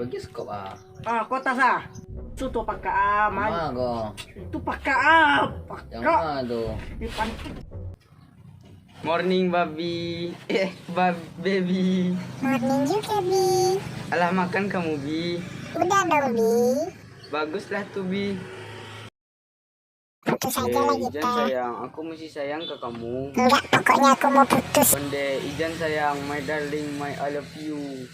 bagus kok Kota sa. Suto pagka man. Mago. Itu pagka Yang mana tuh? Ipan. Morning babi. Baby. Morning juga, Bi. Alah makan kamu Bi. Udah dong, Bi. Baguslah tuh Bi. Putus aja lah Ijan kita. sayang, aku masih sayang ke kamu. Enggak, pokoknya aku mau putus. Konde, Ijan sayang, my darling, my I love you.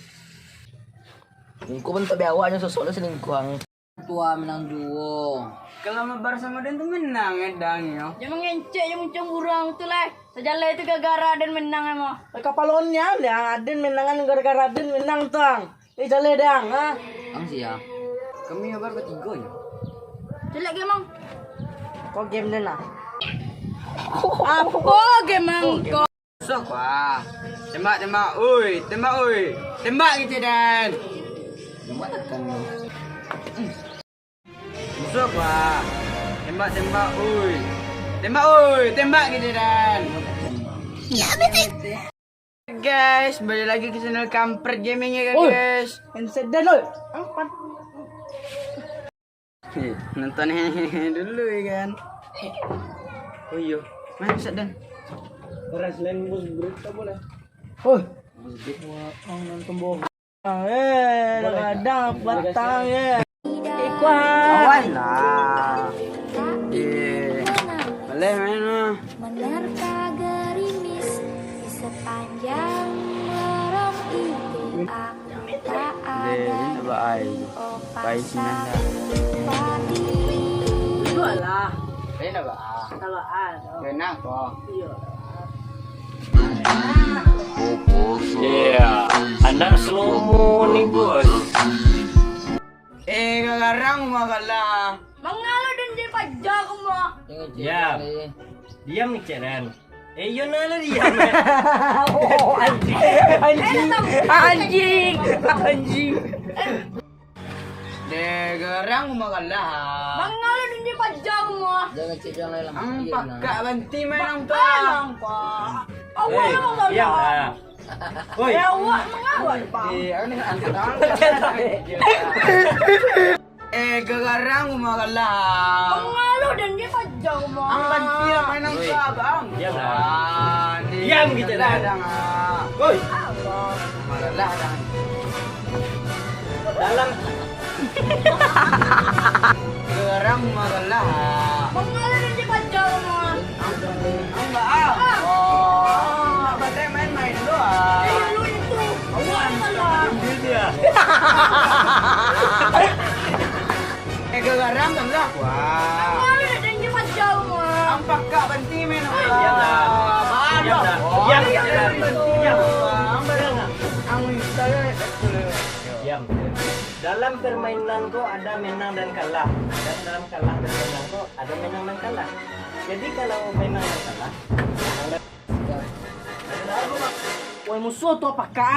Aku pun tapi awaknya sosoknya selingkuhan. Tua menang duo. Kalau mabar sama Dan tuh menang edang ya. Jangan ngencek, jangan cemburang tuh lah. Sejalan itu gara-gara dan menang emang. Kapalonnya ya, Aden menangan gara-gara Aden menang tang. Jale dang, ha. Ang siya. Kami mabar bertiga ya. Jelek emang. Kok game na? Apa game engkau? Sok wah. Tembak, uy, tembak gitu Dan. Gimana kan? Sok wah. Tembak, uy. Tembak gitu Dan. Guys, balik lagi ke channel Kampret Gaming ya guys. Handset dan oi. Apa? Nonton dulu ya kan. Oh iya, main bisa Dan. Beras lain bos berita boleh. Oh, nonton bohong. Kadang batang ya. Awan lah. Boleh main mah. Menerka gerimis di sepanjang lorong itu tak Deh, ini coba ai. Pai sinanda. Itu lah. Ini apa? Kalau ada. Enak kok. Yeah, anak slow nih bos. Kagarang makalah. Mangalo dan jadi pajak mo. Ya. Diam nih Ceren. Yun na diam. Oh, anjing. Kagarang makalah. Mangalo dan jadi pajak mo. Jangan cek yang lain. Ang pagka banti main ang to. Alang pa. Awal naman mo. Diam ah. Woi, Awal mengawal pa. Ano ang kagarang makalah. Mangalo dan jadi pajak mo. Ang banti main ang to abang. Diam lah. Ah, Diam gitu dah. Woi. Makalah dah. Dalam Kagarang makalah. Mangalo dan jadi pajak mo. Ang baang. Oh, batay main doang. Lu itu. Awal malah. dia. Kagarang kan lah. Wah. Mangalo dan jadi pajak mo. Ang pagka banti main ang Diam lah. Diam lah. Diam Ceren. Diam. Ang saya Diam. Dalam permainan kok ada menang dan kalah. Dan dalam kalah dan menang kok ada menang dan kalah. Jadi kalau menang dan kalah, Woi musuh tuh pagka